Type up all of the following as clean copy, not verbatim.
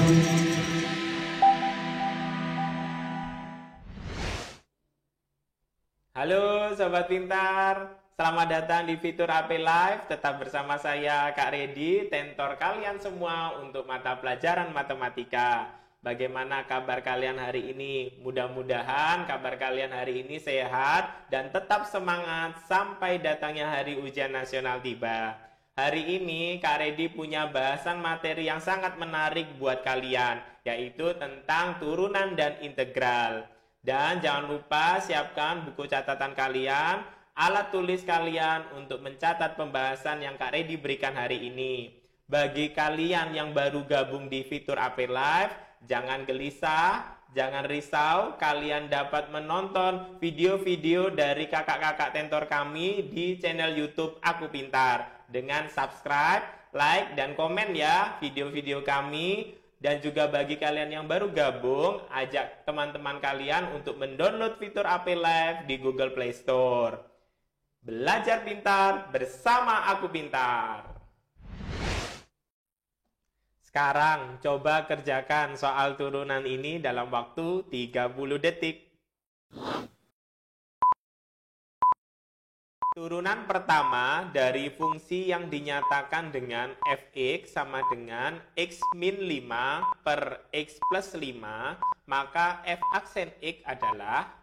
Halo Sobat Pintar, selamat datang di fitur AP Live. Tetap bersama saya Kak Redi, tentor kalian semua untuk mata pelajaran matematika. Bagaimana kabar kalian hari ini? Mudah-mudahan kabar kalian hari ini sehat dan tetap semangat sampai datangnya hari ujian nasional tiba. Hari ini Kak Redi punya bahasan materi yang sangat menarik buat kalian, yaitu tentang turunan dan integral. Dan jangan lupa siapkan buku catatan kalian, alat tulis kalian untuk mencatat pembahasan yang Kak Redi berikan hari ini. Bagi kalian yang baru gabung di fitur AP Live, jangan gelisah, jangan risau, kalian dapat menonton video-video dari kakak-kakak tentor kami di channel YouTube Aku Pintar. Dengan subscribe, like, dan komen ya video-video kami. Dan juga bagi kalian yang baru gabung, ajak teman-teman kalian untuk mendownload fitur AP Live di Google Play Store. Belajar pintar bersama Aku Pintar. Sekarang coba kerjakan soal turunan ini dalam waktu 30 detik. Turunan pertama dari fungsi yang dinyatakan dengan fx sama dengan x min 5 per x plus 5, maka f aksen x adalah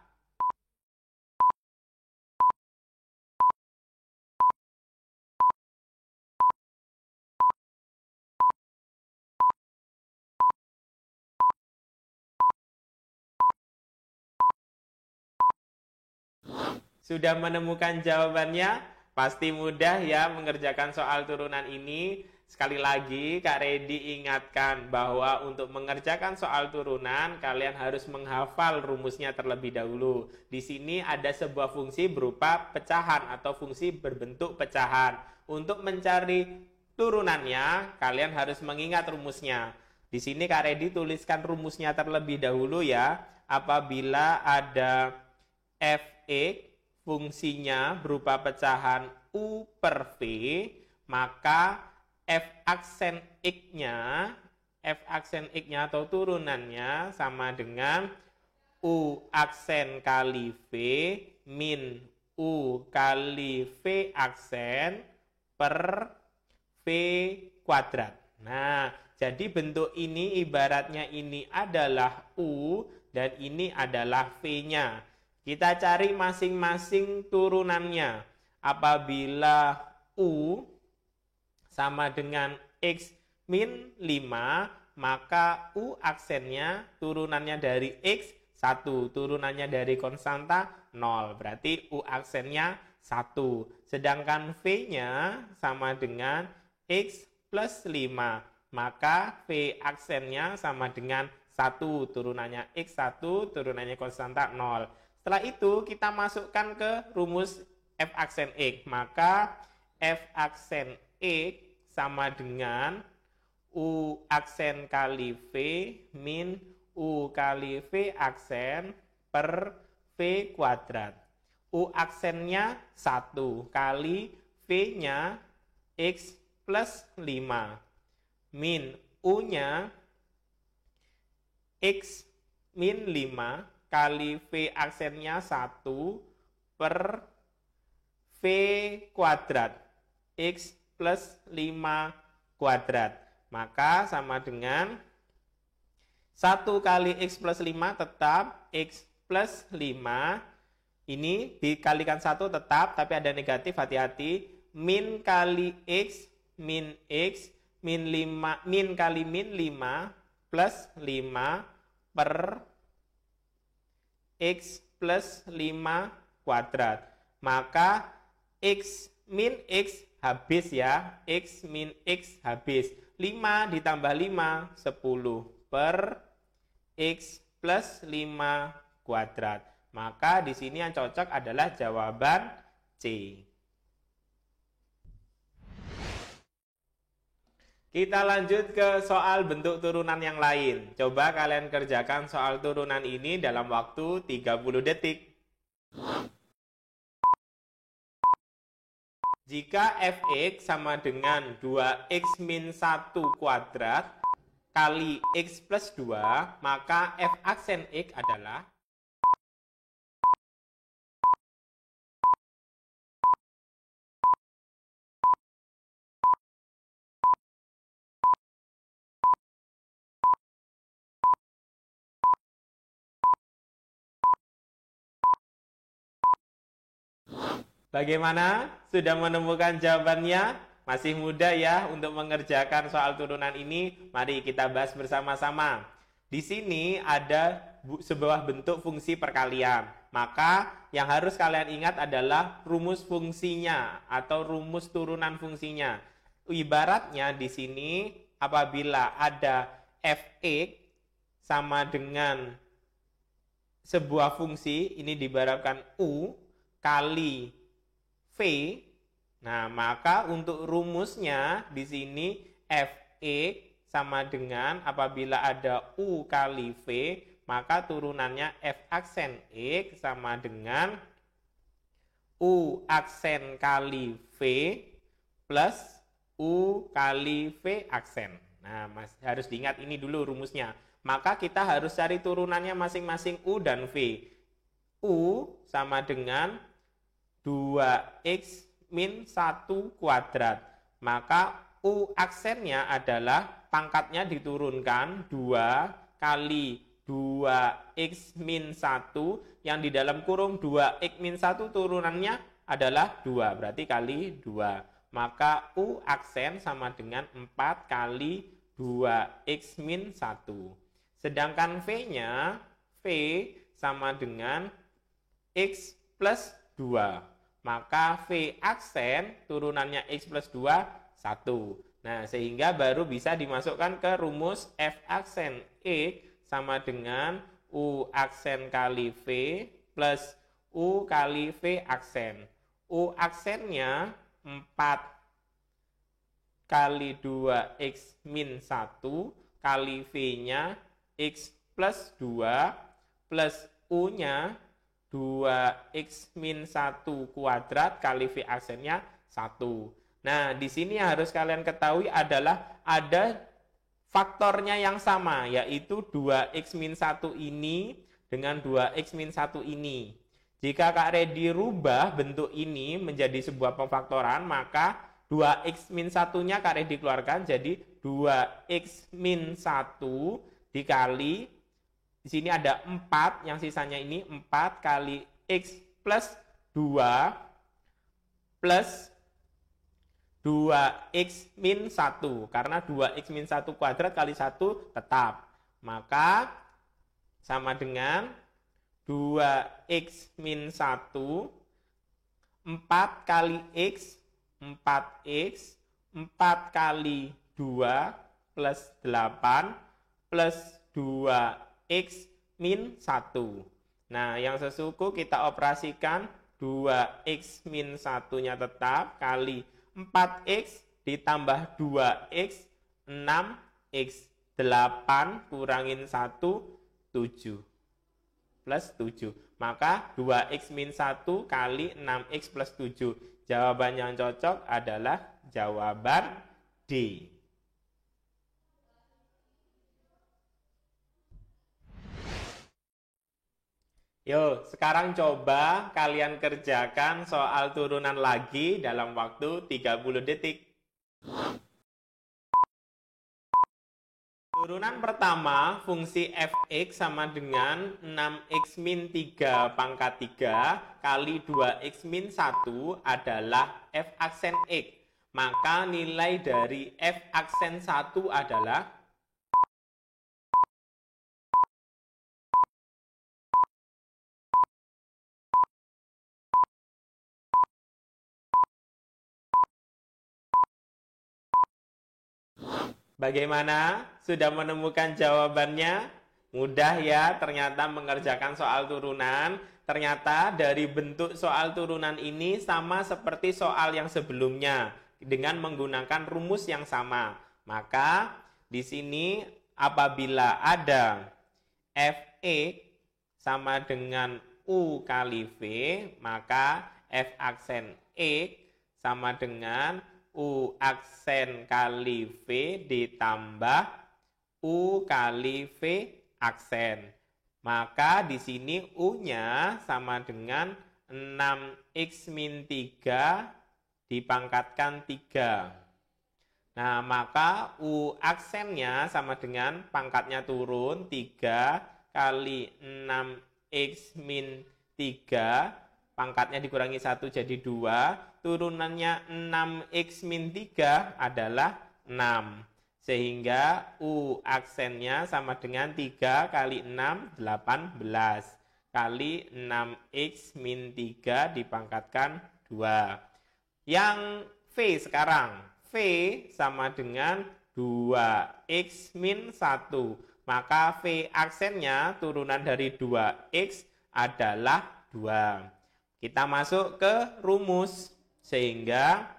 Sudah menemukan jawabannya? Pasti mudah ya mengerjakan soal turunan ini. Sekali lagi Kak Redi ingatkan bahwa untuk mengerjakan soal turunan kalian harus menghafal rumusnya terlebih dahulu. Di sini ada sebuah fungsi berupa pecahan atau fungsi berbentuk pecahan. Untuk mencari turunannya kalian harus mengingat rumusnya. Di sini Kak Redi tuliskan rumusnya terlebih dahulu ya. Apabila ada fx fungsinya berupa pecahan U per V, maka F aksen X-nya atau turunannya sama dengan U aksen kali V min U kali V aksen per V kuadrat. Nah, jadi bentuk ini ibaratnya ini adalah U dan ini adalah V-nya. Kita cari masing-masing turunannya. Apabila U sama dengan X min 5, maka U aksennya turunannya dari X 1. Turunannya dari konstanta 0. Berarti U aksennya 1. Sedangkan V-nya sama dengan X plus 5. Maka V aksennya sama dengan 1. Turunannya X1, turunannya konstanta 0. Setelah itu kita masukkan ke rumus f aksen x. Maka f aksen x sama dengan U aksen kali V min U kali V aksen per V kuadrat. U aksennya 1 kali V-nya X plus 5 min U-nya X min 5 kali V aksennya 1 per V kuadrat X plus 5 kuadrat. Maka sama dengan 1 kali X plus 5 tetap X plus 5. Ini dikalikan 1 tetap, tapi ada negatif, hati-hati. Min kali X min 5 min kali min 5 plus 5 per X plus 5 kuadrat. Maka X min X habis ya. X min X habis. 5 ditambah 5, 10 per X plus 5 kuadrat. Maka di sini yang cocok adalah jawaban C. Kita lanjut ke soal bentuk turunan yang lain. Coba kalian kerjakan soal turunan ini dalam waktu 30 detik. Jika fx sama dengan 2x min 1 kuadrat, kali X plus 2, maka F aksen X adalah bagaimana? Sudah menemukan jawabannya? Masih mudah ya untuk mengerjakan soal turunan ini. Mari kita bahas bersama-sama. Di sini ada sebuah bentuk fungsi perkalian. Maka yang harus kalian ingat adalah rumus fungsinya atau rumus turunan fungsinya. Ibaratnya di sini apabila ada fx sama dengan sebuah fungsi, ini diibaratkan u kali v. Nah, maka untuk rumusnya di sini fx sama dengan apabila ada u kali v, maka turunannya f aksen x sama dengan u aksen kali v plus u kali v aksen. Nah, harus diingat ini dulu rumusnya. Maka kita harus cari turunannya masing-masing u dan v. U sama dengan 2x min 1 kuadrat. Maka U aksennya adalah pangkatnya diturunkan 2 kali 2x min 1 yang di dalam kurung 2x min 1 turunannya adalah 2. Berarti kali 2. Maka U aksen sama dengan 4 kali 2x min 1. Sedangkan V-nya, V sama dengan x plus 2. Maka V aksen turunannya X plus 2, 1. Nah, sehingga baru bisa dimasukkan ke rumus F aksen X sama dengan U aksen kali V plus U kali V aksen. U aksennya 4 kali 2X min 1 kali V-nya X plus 2 plus U-nya 2x min 1 kuadrat kali V aksennya 1. Nah, di sini yang harus kalian ketahui adalah ada faktornya yang sama, yaitu 2x min 1 ini dengan 2x min 1 ini. Jika Kak Redi rubah bentuk ini menjadi sebuah pemfaktoran, maka 2x min 1-nya Kak Redi keluarkan jadi 2x min 1 dikali, di sini ada 4, yang sisanya ini 4 kali X plus 2 plus 2X min 1. Karena 2X min 1 kuadrat kali 1 tetap. Maka sama dengan 2X min 1, 4 kali X, 4X, 4 kali 2 plus 8 plus 2 X min 1. Nah, yang sesuku kita operasikan 2X min 1-nya tetap kali 4X ditambah 2X, 6X, 8 kurangin 1, 7. Plus 7. Maka 2X min 1 kali 6X plus 7. Jawaban yang cocok adalah jawaban D. Yuk, sekarang coba kalian kerjakan soal turunan lagi dalam waktu 30 detik. Turunan pertama, fungsi fx sama dengan 6x min 3 pangkat 3 kali 2x min 1 adalah f aksen x. Maka nilai dari f aksen 1 adalah bagaimana? Sudah menemukan jawabannya? Mudah ya ternyata mengerjakan soal turunan. Ternyata dari bentuk soal turunan ini sama seperti soal yang sebelumnya dengan menggunakan rumus yang sama. Maka di sini apabila ada fx sama dengan u kali v, maka f aksen x sama dengan U aksen kali V ditambah U kali V aksen. Maka di sini U-nya sama dengan 6X min 3 dipangkatkan 3. Nah, maka U aksennya sama dengan pangkatnya turun 3 kali 6X min 3. Pangkatnya dikurangi 1 jadi 2. Turunannya 6X min 3 adalah 6. Sehingga U aksennya sama dengan 3 kali 6, 18. Kali 6X min 3 dipangkatkan 2. Yang V sekarang. V sama dengan 2X min 1. Maka V aksennya turunan dari 2X adalah 2. Kita masuk ke rumus. Sehingga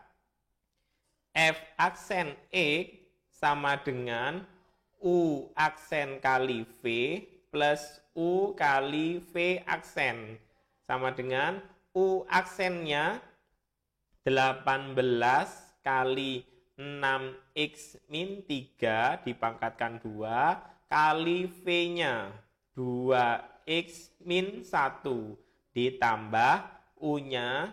F aksen X sama dengan U aksen kali V plus U kali V aksen. Sama dengan U aksennya 18 kali 6X min 3 dipangkatkan 2 kali V-nya 2X min 1 ditambah U-nya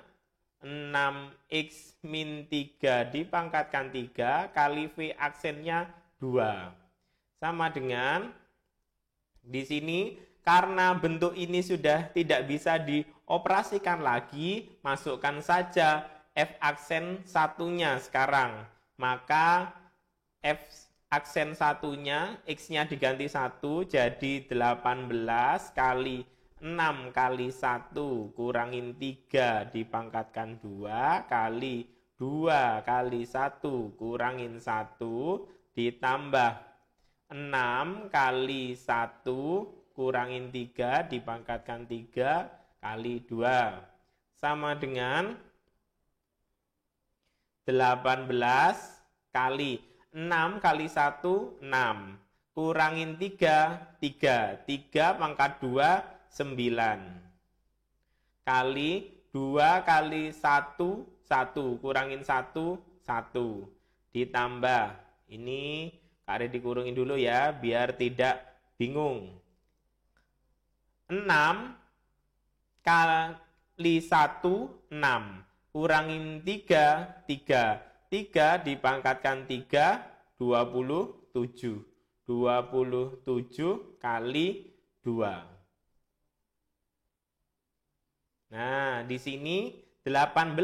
6X min 3 dipangkatkan 3 kali V aksennya 2. Sama dengan di sini karena bentuk ini sudah tidak bisa dioperasikan lagi, masukkan saja F aksen satunya sekarang. Maka F aksen satunya, X-nya diganti 1 jadi 18 kali 6 kali 1 kurangin 3 dipangkatkan 2 kali 2 kali 1 kurangin 1 ditambah 6 kali 1 kurangin 3 dipangkatkan 3 kali 2. Sama dengan 18 kali 6 kali 1, 6. Kurangin 3, 3. 3 pangkat 2, 9. Kali 2 kali 1, 1. Kurangin 1, 1. Ditambah. Ini Kak Redi kurungin dulu ya, biar tidak bingung. 6 kali 1, 6. Kurangin 3, 3. 3 dipangkatkan 3, 27. 27 kali 2. Nah, di sini 18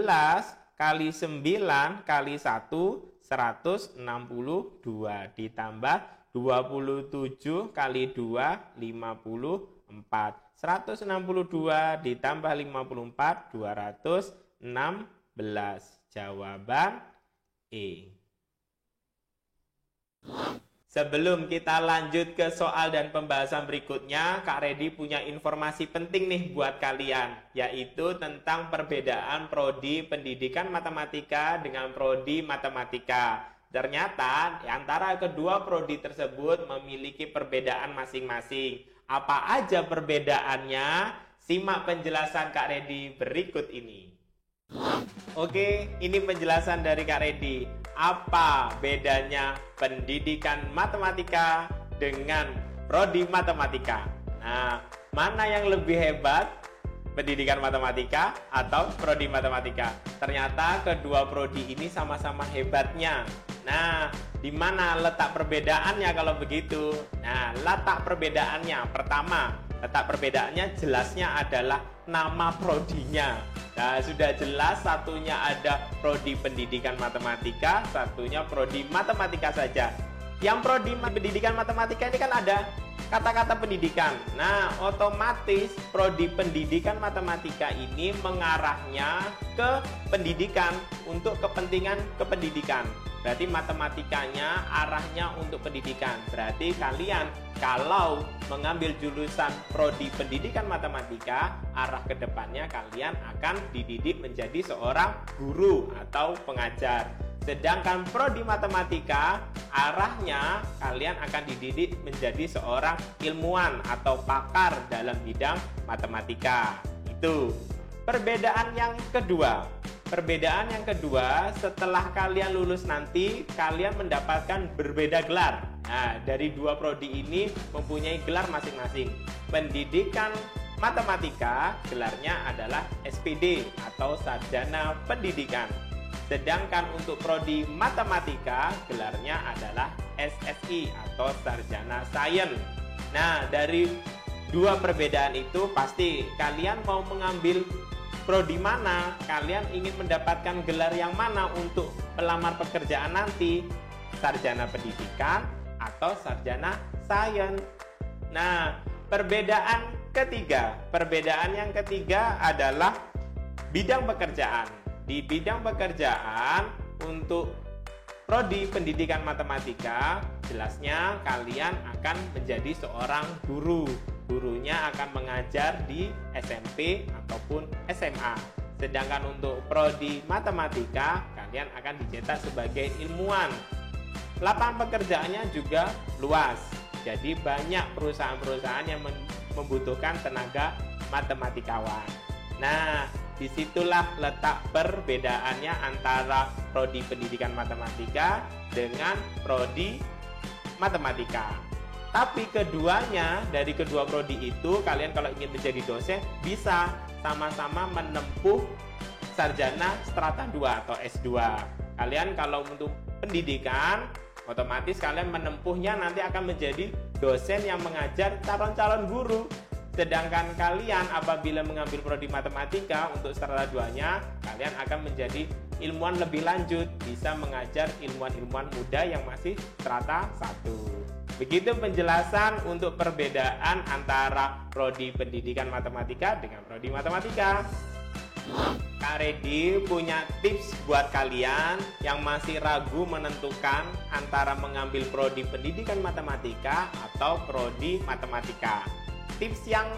kali 9 kali 1, 162. Ditambah 27 kali 2, 54. 162 ditambah 54, 216. Jawaban E. Sebelum kita lanjut ke soal dan pembahasan berikutnya, Kak Redi punya informasi penting nih buat kalian, yaitu tentang perbedaan prodi pendidikan matematika dengan prodi matematika. Ternyata antara kedua prodi tersebut memiliki perbedaan masing-masing. Apa aja perbedaannya? Simak penjelasan Kak Redi berikut ini. Oke, ini penjelasan dari Kak Redi. Apa bedanya pendidikan matematika dengan prodi matematika? Nah, mana yang lebih hebat? Pendidikan matematika atau prodi matematika? Ternyata kedua prodi ini sama-sama hebatnya. Nah, di mana letak perbedaannya kalau begitu? Nah, letak perbedaannya pertama, letak perbedaannya jelasnya adalah nama prodinya. Nah, sudah jelas satunya ada prodi pendidikan matematika, satunya prodi matematika saja. Yang prodi pendidikan matematika ini kan ada kata-kata pendidikan. Nah, otomatis prodi pendidikan matematika ini mengarahnya ke pendidikan untuk kepentingan kependidikan. Berarti matematikanya arahnya untuk pendidikan. Berarti kalian kalau mengambil jurusan prodi pendidikan matematika, arah kedepannya kalian akan dididik menjadi seorang guru atau pengajar. Sedangkan prodi matematika, arahnya kalian akan dididik menjadi seorang ilmuwan atau pakar dalam bidang matematika. Itu perbedaan yang kedua. Perbedaan yang kedua, setelah kalian lulus nanti, kalian mendapatkan berbeda gelar. Nah, dari dua prodi ini mempunyai gelar masing-masing. Pendidikan Matematika gelarnya adalah SPD atau Sarjana Pendidikan. Sedangkan untuk prodi Matematika gelarnya adalah SSI atau Sarjana Sains. Nah, dari dua perbedaan itu pasti kalian mau mengambil prodi mana, kalian ingin mendapatkan gelar yang mana untuk pelamar pekerjaan nanti, Sarjana Pendidikan atau Sarjana Sains. Nah, perbedaan yang ketiga adalah bidang pekerjaan. Di bidang pekerjaan untuk prodi Pendidikan Matematika, jelasnya kalian akan menjadi seorang guru. Gurunya akan mengajar di SMP ataupun SMA. Sedangkan untuk prodi Matematika, kalian akan dicetak sebagai ilmuwan. Lapangan pekerjaannya juga luas. Jadi banyak perusahaan-perusahaan yang membutuhkan tenaga matematikawan. Nah, disitulah letak perbedaannya antara prodi Pendidikan Matematika dengan prodi Matematika. Tapi keduanya, dari kedua prodi itu, kalian kalau ingin menjadi dosen bisa sama-sama menempuh sarjana strata 2 atau S2. Kalian kalau untuk pendidikan, otomatis kalian menempuhnya nanti akan menjadi dosen yang mengajar calon-calon guru. Sedangkan kalian apabila mengambil prodi Matematika untuk strata 2-nya, kalian akan menjadi ilmuwan lebih lanjut, bisa mengajar ilmuwan-ilmuwan muda yang masih strata 1. Begitu penjelasan untuk perbedaan antara prodi Pendidikan Matematika dengan prodi Matematika. Kak Redi punya tips buat kalian yang masih ragu menentukan antara mengambil prodi Pendidikan Matematika atau prodi Matematika. Tips yang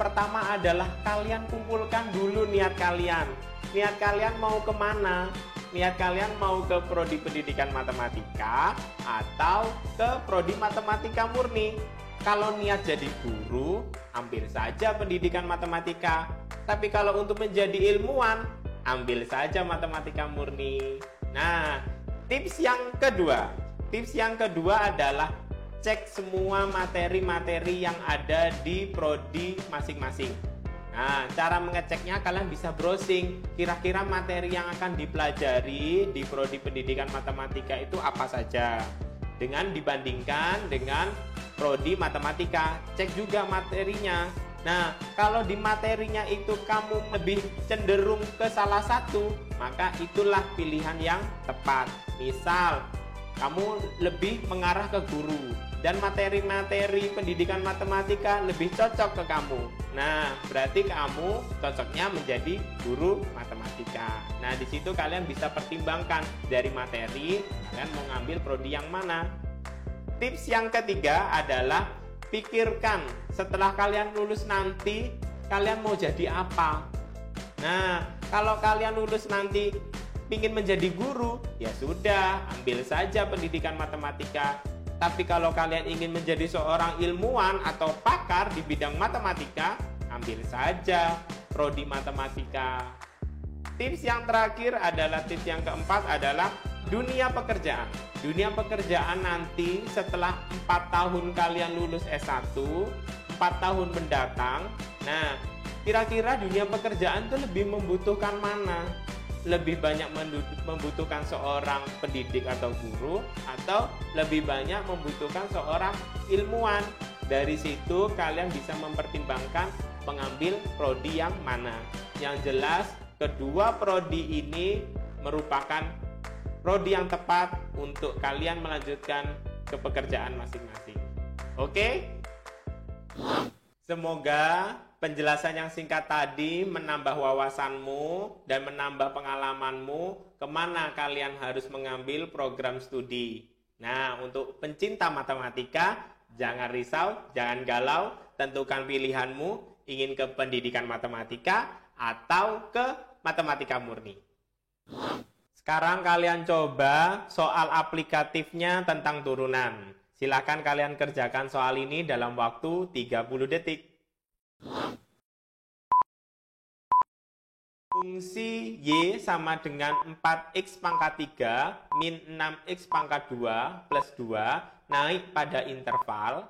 pertama adalah kalian kumpulkan dulu niat kalian. Niat kalian mau kemana? Niat kalian mau ke prodi Pendidikan Matematika atau ke prodi Matematika murni? Kalau niat jadi guru, ambil saja Pendidikan Matematika. Tapi kalau untuk menjadi ilmuwan, ambil saja Matematika murni. Nah, tips yang kedua adalah cek semua materi-materi yang ada di prodi masing-masing. Nah, cara mengeceknya kalian bisa browsing kira-kira materi yang akan dipelajari di prodi Pendidikan Matematika itu apa saja. Dengan dibandingkan dengan prodi Matematika, cek juga materinya. Nah, kalau di materinya itu kamu lebih cenderung ke salah satu, maka itulah pilihan yang tepat. Misal, kamu lebih mengarah ke guru dan materi-materi pendidikan matematika lebih cocok ke kamu. Nah, berarti kamu cocoknya menjadi guru matematika. Nah, di situ kalian bisa pertimbangkan dari materi, kalian mau ngambil prodi yang mana. Tips yang ketiga adalah pikirkan setelah kalian lulus nanti, kalian mau jadi apa. Nah, kalau kalian lulus nanti ingin menjadi guru, ya sudah, ambil saja pendidikan matematika. Tapi kalau kalian ingin menjadi seorang ilmuwan atau pakar di bidang matematika, ambil saja prodi matematika. Tips yang terakhir adalah tips yang keempat adalah dunia pekerjaan. Dunia pekerjaan nanti setelah 4 tahun kalian lulus S1, 4 tahun mendatang. Nah, kira-kira dunia pekerjaan itu lebih membutuhkan mana? Lebih banyak membutuhkan seorang pendidik atau guru, atau lebih banyak membutuhkan seorang ilmuwan. Dari situ kalian bisa mempertimbangkan mengambil prodi yang mana. Yang jelas kedua prodi ini merupakan prodi yang tepat untuk kalian melanjutkan ke pekerjaan masing-masing. Oke? Semoga penjelasan yang singkat tadi menambah wawasanmu dan menambah pengalamanmu kemana kalian harus mengambil program studi. Nah, untuk pencinta matematika, jangan risau, jangan galau, tentukan pilihanmu, ingin ke pendidikan matematika atau ke matematika murni. Sekarang kalian coba soal aplikatifnya tentang turunan. Silakan kalian kerjakan soal ini dalam waktu 30 detik. Fungsi Y sama dengan 4x pangkat 3 min 6x pangkat 2 plus 2 naik pada interval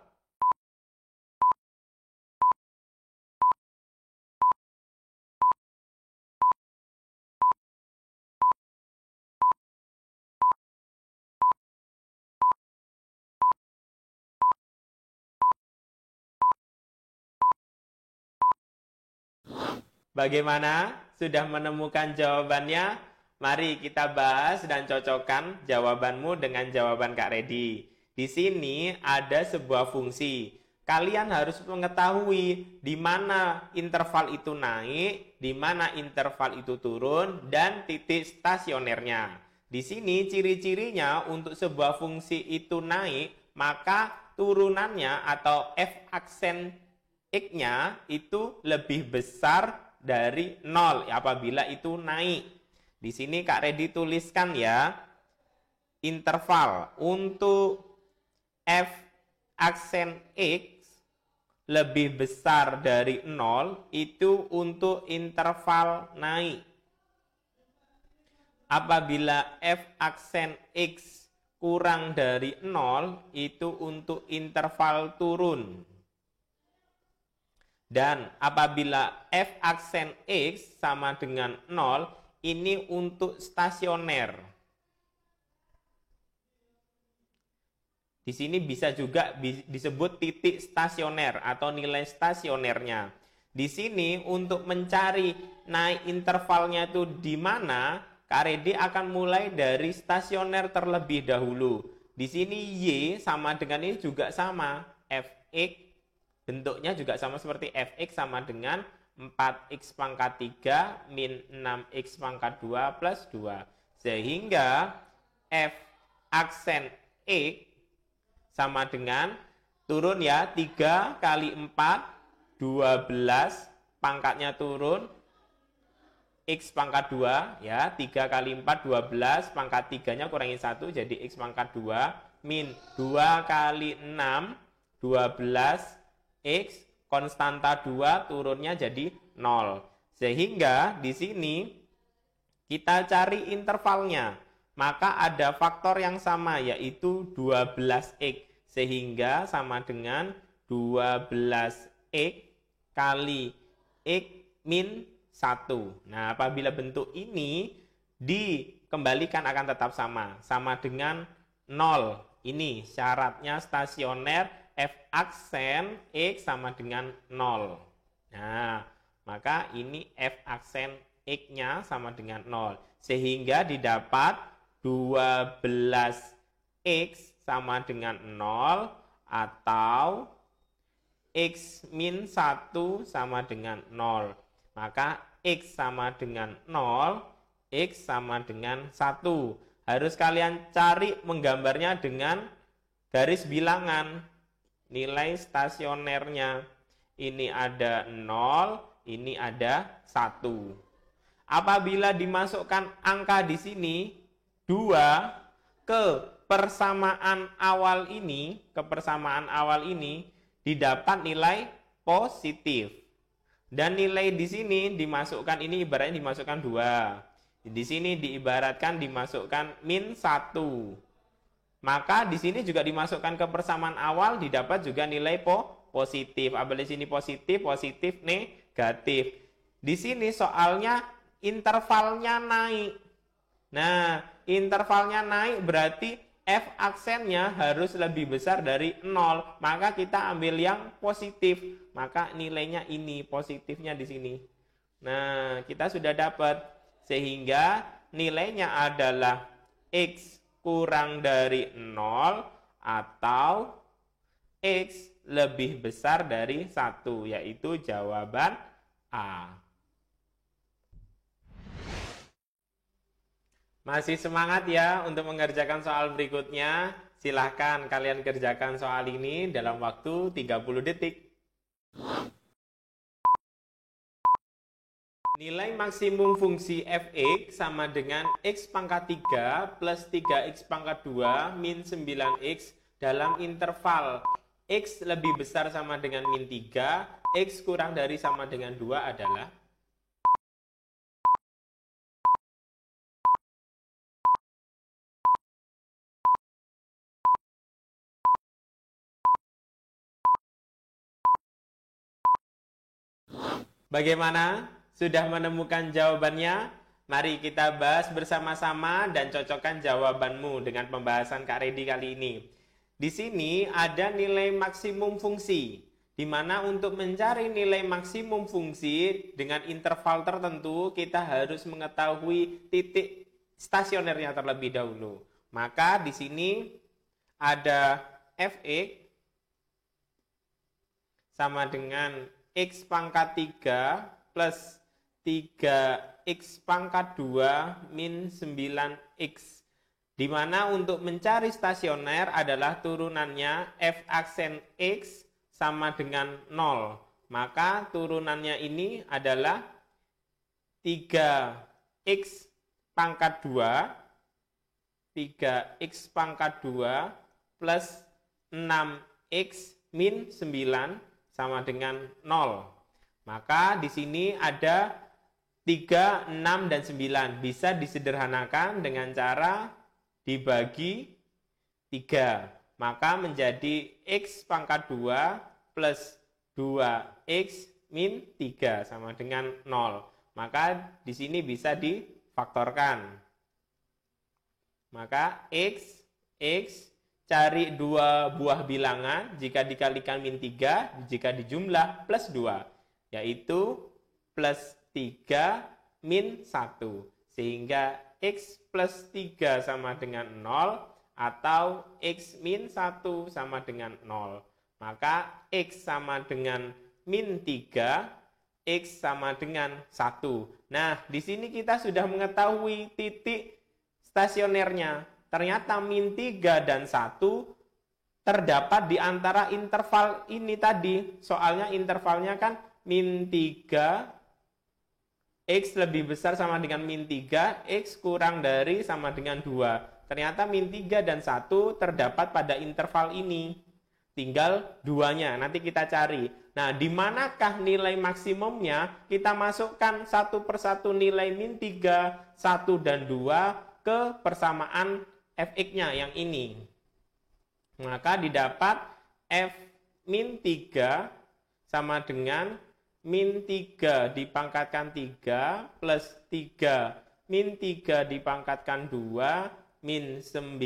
Bagaimana? Sudah menemukan jawabannya? Mari kita bahas dan cocokkan jawabanmu dengan jawaban Kak Redi. Di sini ada sebuah fungsi. Kalian harus mengetahui di mana interval itu naik, di mana interval itu turun, dan titik stasionernya. Di sini ciri-cirinya untuk sebuah fungsi itu naik, maka turunannya atau f aksen x-nya itu lebih besar dari 0 apabila itu naik. Di sini Kak Redi tuliskan ya, interval untuk f aksen x lebih besar dari 0 itu untuk interval naik. Apabila f aksen x kurang dari 0 itu untuk interval turun. Dan apabila f aksen x sama dengan 0, ini untuk stasioner. Di sini bisa juga disebut titik stasioner atau nilai stasionernya. Di sini untuk mencari naik intervalnya itu di mana, Kak Redi akan mulai dari stasioner terlebih dahulu. Di sini Y sama dengan ini juga sama, fx. Bentuknya juga sama seperti fx sama dengan 4x pangkat 3 min 6x pangkat 2 plus 2. Sehingga f aksen x sama dengan turun ya, 3 kali 4, 12, pangkatnya turun, x pangkat 2 ya, 3 kali 4, 12, pangkat 3-nya kurangi 1 jadi x pangkat 2 min 2 kali 6, 12 x konstanta 2 turunnya jadi 0. Sehingga di sini kita cari intervalnya. Maka ada faktor yang sama yaitu 12x. Sehingga sama dengan 12x kali x min 1. Nah, apabila bentuk ini dikembalikan akan tetap sama. Sama dengan 0. Ini syaratnya stasioner f aksen x sama dengan 0. Nah, maka ini f aksen x-nya sama dengan 0. Sehingga didapat 12x sama dengan 0 atau x min 1 sama dengan 0. Maka x sama dengan 0, x sama dengan 1. Harus kalian cari menggambarnya dengan garis bilangan. Nilai stasionernya ini ada 0, ini ada 1. Apabila dimasukkan angka di sini 2 ke persamaan awal ini, didapat nilai positif. Dan nilai di sini dimasukkan, ini ibaratnya dimasukkan 2. Di sini diibaratkan dimasukkan min 1. Maka di sini juga dimasukkan ke persamaan awal, didapat juga nilai positif. Apabila di sini positif, positif, negatif. Di sini soalnya intervalnya naik. Nah, intervalnya naik berarti f aksennya harus lebih besar dari 0. Maka kita ambil yang positif. Maka nilainya ini, positifnya di sini. Nah, kita sudah dapat. Sehingga nilainya adalah x kurang dari 0 atau x lebih besar dari 1, yaitu jawaban A. Masih semangat ya untuk mengerjakan soal berikutnya? Silahkan kalian kerjakan soal ini dalam waktu 30 detik. Nilai maksimum fungsi fx sama dengan x pangkat 3 plus 3x pangkat 2 min 9x dalam interval x lebih besar sama dengan min 3, x kurang dari sama dengan 2 adalah Bagaimana? Sudah menemukan jawabannya? Mari kita bahas bersama-sama dan cocokkan jawabanmu dengan pembahasan Kak Redi kali ini. Di sini ada nilai maksimum fungsi, di mana untuk mencari nilai maksimum fungsi dengan interval tertentu, kita harus mengetahui titik stasionernya terlebih dahulu. Maka di sini ada fx sama dengan x pangkat 3 plus 3x pangkat 2 min 9x. Di mana untuk mencari stasioner adalah turunannya f aksen x sama dengan 0. Maka turunannya ini adalah 3x pangkat 2, 3x pangkat 2 plus 6x min 9 sama dengan 0. Maka di sini ada 3, 6, dan 9. Bisa disederhanakan dengan cara dibagi 3. Maka menjadi x pangkat 2 plus 2x min 3 sama dengan 0. Maka di sini bisa difaktorkan. Maka x cari dua buah bilangan, jika dikalikan min 3, jika dijumlah plus 2, yaitu plus 3 min 1. Sehingga x plus 3 sama dengan 0 atau x min 1 sama dengan 0. Maka x sama dengan min 3, x sama dengan 1. Nah, di sini kita sudah mengetahui titik stasionernya. Ternyata min 3 dan 1 terdapat di antara interval ini tadi. Soalnya intervalnya kan min 3, x lebih besar sama dengan min 3, x kurang dari sama dengan 2. Ternyata min 3 dan 1 terdapat pada interval ini. Tinggal 2-nya, nanti kita cari. Nah, di manakah nilai maksimumnya? Kita masukkan satu persatu nilai min 3, 1, dan 2 ke persamaan fx-nya yang ini. Maka didapat f min 3 sama dengan min 3 dipangkatkan 3 plus 3 min 3 dipangkatkan 2 min 9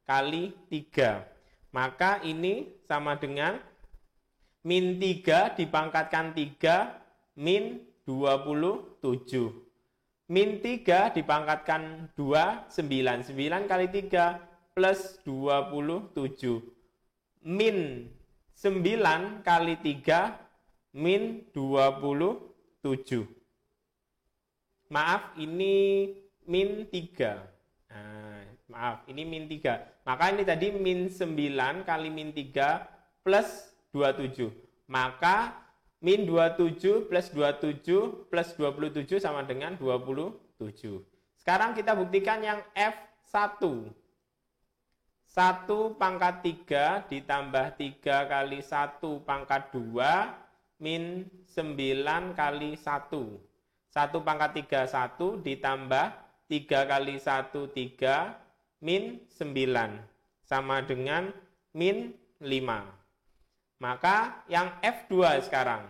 kali 3. Maka ini sama dengan min 3 dipangkatkan 3 min 27. Min 3 dipangkatkan 2, 9. 9 kali 3 plus 27. Min 9 kali 3 min 27. Maaf, ini min 3. Nah, maaf, ini min 3. Maka ini tadi min 9 kali min 3 plus 27. Maka min 27 plus 27 plus 27 sama dengan 27. Sekarang kita buktikan yang F1. 1 pangkat 3 ditambah 3 kali 1 pangkat 2 min 9 kali 1. 1 pangkat 3 1 ditambah 3 kali 1 3 min 9 sama dengan min 5. Maka yang F2 sekarang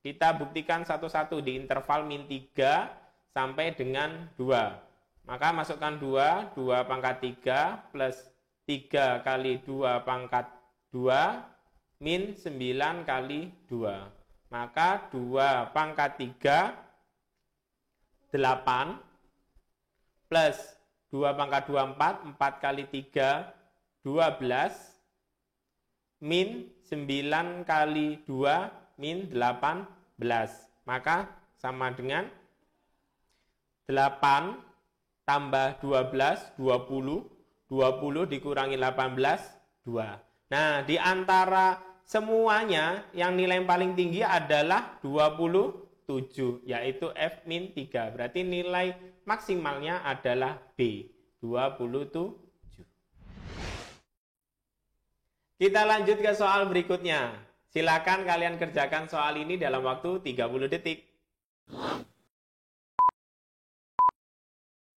kita buktikan satu-satu di interval min 3 sampai dengan 2. Maka masukkan 2 pangkat 3 plus 3 kali 2 pangkat 2 min 9 kali 2. Maka 2 pangkat 3 8 plus 2 pangkat 2 4, 4 kali 3 12 min 9 kali 2 min 18. Maka sama dengan 8 tambah 12, 20. 20 dikurangi 18, 2. Nah, di antara semuanya yang nilai yang paling tinggi adalah 27, yaitu F min 3. Berarti nilai maksimalnya adalah B, 27. Kita lanjut ke soal berikutnya. Silakan kalian kerjakan soal ini dalam waktu 30 detik.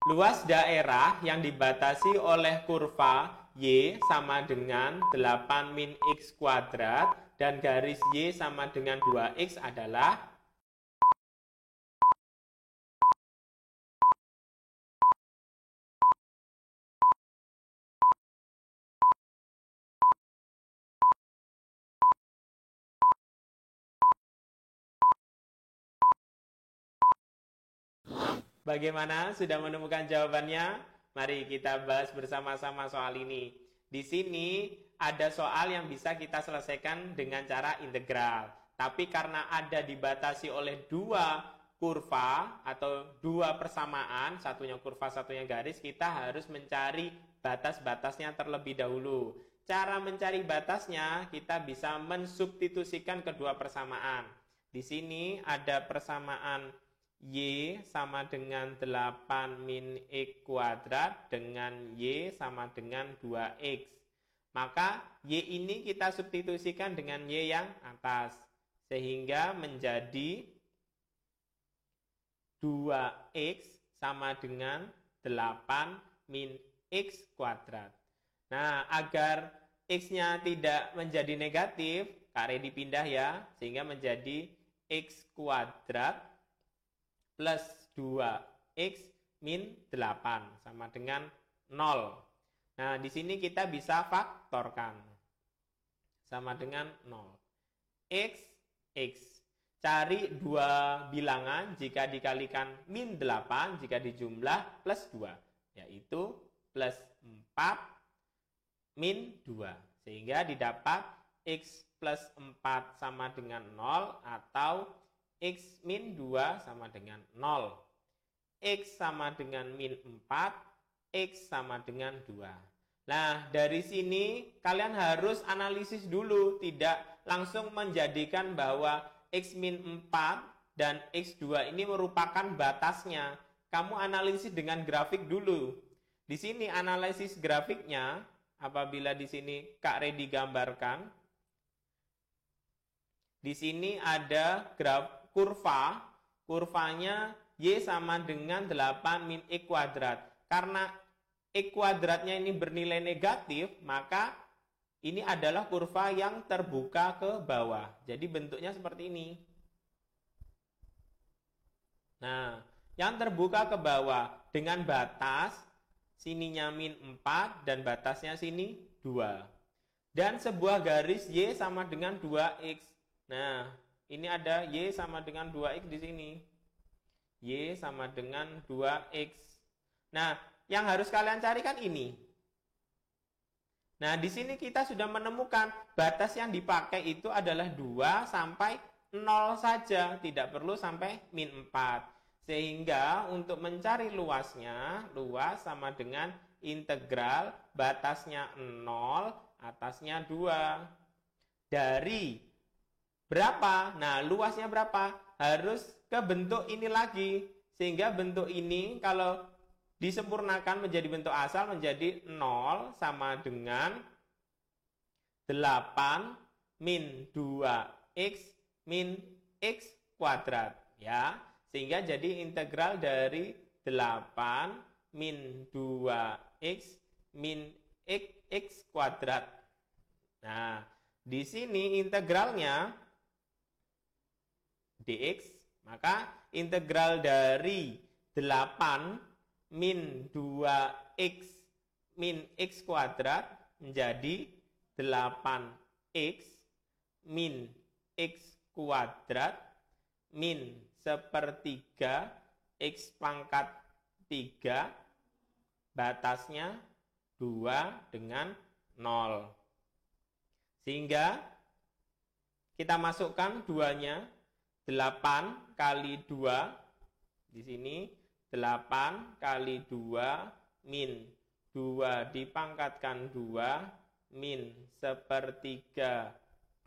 Luas daerah yang dibatasi oleh kurva Y sama dengan 8 min X kuadrat dan garis Y sama dengan 2X adalah Bagaimana? Sudah menemukan jawabannya? Mari kita bahas bersama-sama soal ini. Di sini ada soal yang bisa kita selesaikan dengan cara integral. Tapi karena ada dibatasi oleh dua kurva atau dua persamaan, satunya kurva, satunya garis, kita harus mencari batas-batasnya terlebih dahulu. Cara mencari batasnya, kita bisa mensubstitusikan kedua persamaan. Di sini ada persamaan Y sama dengan 8 min X kuadrat dengan Y sama dengan 2X. Maka Y ini kita substitusikan dengan Y yang atas. Sehingga menjadi 2X sama dengan 8 min X kuadrat. Nah, agar X-nya tidak menjadi negatif, Kak Redi pindah ya, sehingga menjadi X kuadrat plus 2X min 8 sama dengan 0. Nah, di sini kita bisa faktorkan. Sama dengan 0. X. Cari dua bilangan jika dikalikan min 8, jika dijumlah plus 2. Yaitu plus 4 min 2. Sehingga didapat X plus 4 sama dengan 0 atau X min 2 sama dengan 0. X sama dengan min 4, X sama dengan 2. Nah, dari sini kalian harus analisis dulu, tidak langsung menjadikan bahwa X min 4 dan X2 ini merupakan batasnya. Kamu analisis dengan grafik dulu. Di sini analisis grafiknya, apabila di sini Kak Redi gambarkan, di sini ada kurvanya Y sama dengan 8 min X kuadrat. Karena X kuadratnya ini bernilai negatif, maka ini adalah kurva yang terbuka ke bawah. Jadi bentuknya seperti ini. Nah, yang terbuka ke bawah dengan batas, sininya min 4 dan batasnya sini 2. Dan sebuah garis Y sama dengan 2X. Nah, ini ada Y sama dengan 2X di sini. Y sama dengan 2X. Nah, yang harus kalian cari kan ini. Nah, di sini kita sudah menemukan batas yang dipakai itu adalah 2 sampai 0 saja, tidak perlu sampai min 4. Sehingga untuk mencari luasnya, luas sama dengan integral batasnya 0, atasnya 2. Dari berapa? Nah, luasnya berapa? Harus ke bentuk ini lagi. Sehingga bentuk ini kalau disempurnakan menjadi bentuk asal menjadi 0 sama dengan 8 min 2X min X kuadrat. Ya, sehingga jadi integral dari 8 min 2X min X kuadrat. Nah, di sini integralnya dx, maka integral dari 8 min 2x min x kuadrat menjadi 8x min x kuadrat min sepertiga x pangkat 3, batasnya 2 dengan 0. Sehingga kita masukkan 2-nya, 8 kali 2 di sini, 8 kali 2 min 2 dipangkatkan 2 min sepertiga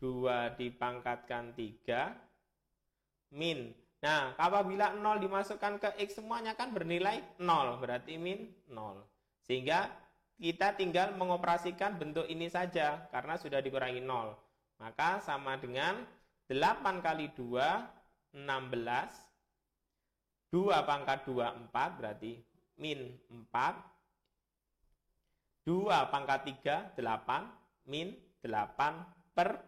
2 dipangkatkan 3 min. Nah, apabila 0 dimasukkan ke X semuanya kan bernilai 0, berarti min 0. Sehingga kita tinggal mengoperasikan bentuk ini saja karena sudah dikurangi 0. Maka sama dengan 8 kali 2, 16. 2 pangkat 2, 4, berarti min 4. 2 pangkat 3, 8, min 8 per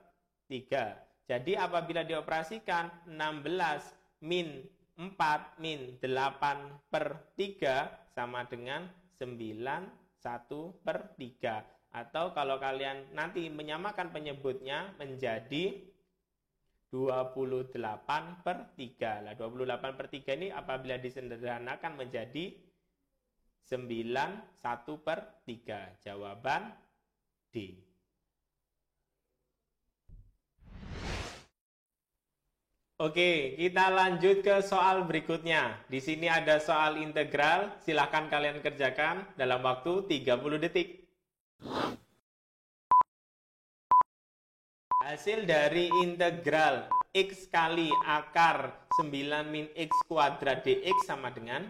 3. Jadi apabila dioperasikan 16 min 4 min 8 per 3 sama dengan 9, 1 per 3. Atau kalau kalian nanti menyamakan penyebutnya menjadi 28/3. Lah 28/3 ini apabila disederhanakan menjadi 91/3. Jawaban D. Oke, kita lanjut ke soal berikutnya. Di sini ada soal integral, silahkan kalian kerjakan dalam waktu 30 detik. Hasil dari integral x kali akar 9 min x kuadrat dx sama dengan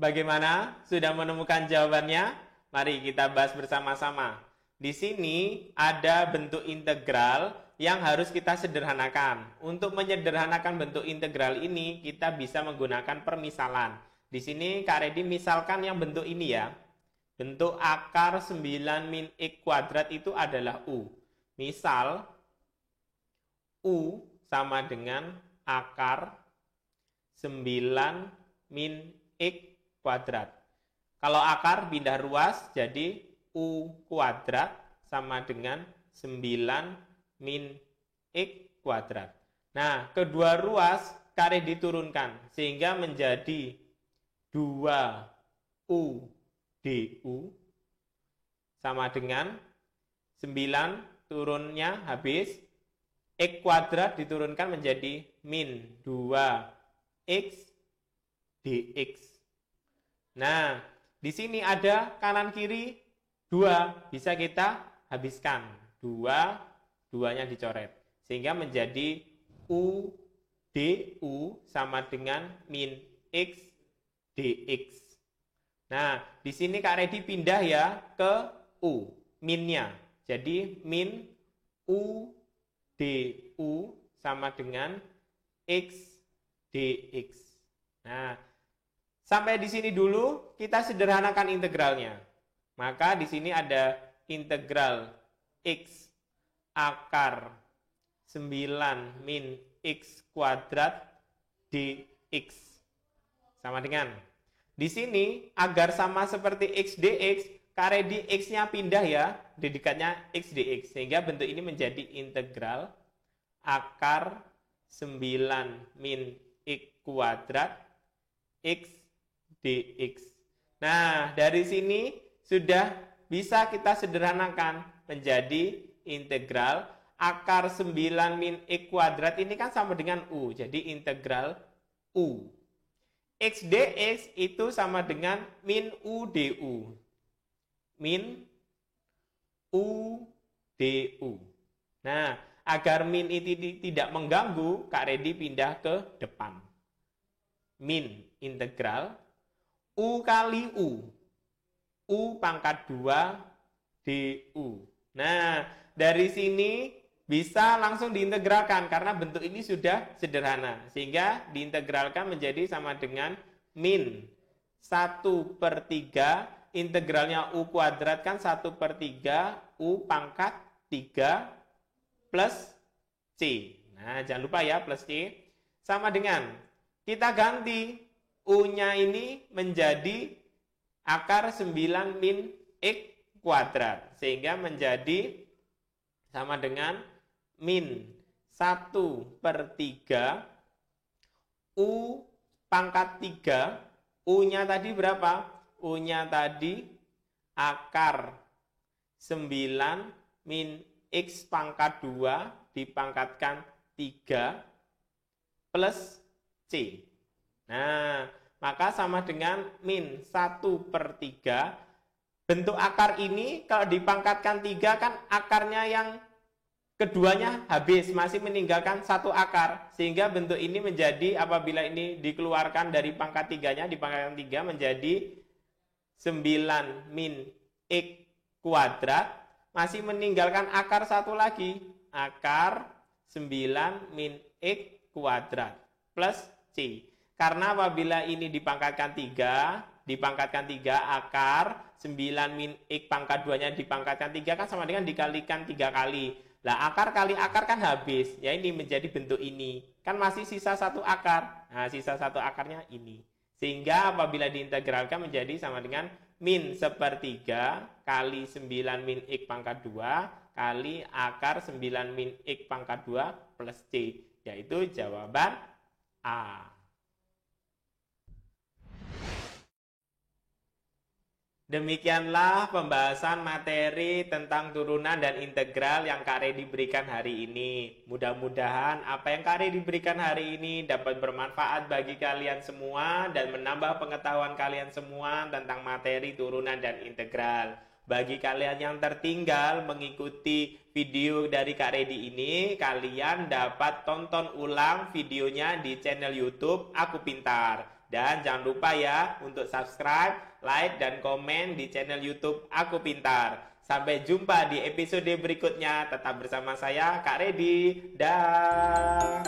Bagaimana? Sudah menemukan jawabannya? Mari kita bahas bersama-sama. Di sini ada bentuk integral yang harus kita sederhanakan. Untuk menyederhanakan bentuk integral ini, kita bisa menggunakan permisalan. Di sini Kak Redi misalkan yang bentuk ini ya. Bentuk akar 9 min x kuadrat itu adalah U. Misal, U sama dengan akar 9 min x kuadrat. Kalau akar pindah ruas jadi U kuadrat sama dengan 9 min x kuadrat. Nah, kedua ruas Kak Redi diturunkan sehingga menjadi 2U du sama dengan 9 turunnya habis, x kuadrat diturunkan menjadi min 2x dx. Nah, di sini ada kanan kiri 2, bisa kita habiskan. 2-nya dicoret. Sehingga menjadi U du sama dengan min x dx. Nah, di sini Kak Redi pindah ya ke U, minnya. Jadi min U du sama dengan x dx. Nah, sampai di sini dulu kita sederhanakan integralnya. Maka di sini ada integral x akar 9 min x kuadrat dx sama dengan. Di sini agar sama seperti x dx, Kak Redi x-nya pindah ya, dedikatnya x dx. Sehingga bentuk ini menjadi integral akar 9 min x kuadrat x dx. Nah, dari sini sudah bisa kita sederhanakan menjadi integral akar 9 min x kuadrat ini kan sama dengan U. Jadi integral U. X dx itu sama dengan min U du. Min U du. Nah, agar min itu tidak mengganggu, Kak Redi pindah ke depan. Min integral U kali U. U pangkat 2 du. Nah, dari sini bisa langsung diintegralkan karena bentuk ini sudah sederhana. Sehingga diintegralkan menjadi sama dengan min 1/3. Integralnya U kuadrat kan 1/3 U pangkat 3 plus C. Nah, jangan lupa ya plus C. Sama dengan, kita ganti U-nya ini menjadi akar 9 min x kuadrat. Sehingga menjadi sama dengan min 1/3 U pangkat 3. U-nya tadi berapa? U-nya tadi akar 9 min x pangkat 2 dipangkatkan 3 plus C. Nah, maka sama dengan min 1/3. Bentuk akar ini kalau dipangkatkan 3 kan akarnya yang keduanya habis, masih meninggalkan satu akar. Sehingga bentuk ini menjadi apabila ini dikeluarkan dari pangkat 3-nya, dipangkatkan 3 menjadi 9 min x kuadrat, masih meninggalkan akar satu lagi, akar 9 min x kuadrat plus C. Karena apabila ini dipangkatkan 3, dipangkatkan 3, akar 9 min X pangkat 2-nya dipangkatkan 3 kan sama dengan dikalikan 3 kali. Lah akar kali akar kan habis. Ya ini menjadi bentuk ini. Kan masih sisa 1 akar. Nah sisa 1 akarnya ini. Sehingga apabila diintegralkan menjadi sama dengan min 1/3 kali 9 min X pangkat 2 kali akar 9 min X pangkat 2 plus C. Yaitu jawaban A. Demikianlah pembahasan materi tentang turunan dan integral yang Kak Redi berikan hari ini. Mudah-mudahan apa yang Kak Redi berikan hari ini dapat bermanfaat bagi kalian semua dan menambah pengetahuan kalian semua tentang materi turunan dan integral. Bagi kalian yang tertinggal mengikuti video dari Kak Redi ini, kalian dapat tonton ulang videonya di channel YouTube Aku Pintar. Dan jangan lupa ya untuk subscribe, like, dan komen di channel YouTube Aku Pintar. Sampai jumpa di episode berikutnya. Tetap bersama saya, Kak Redi. Dah.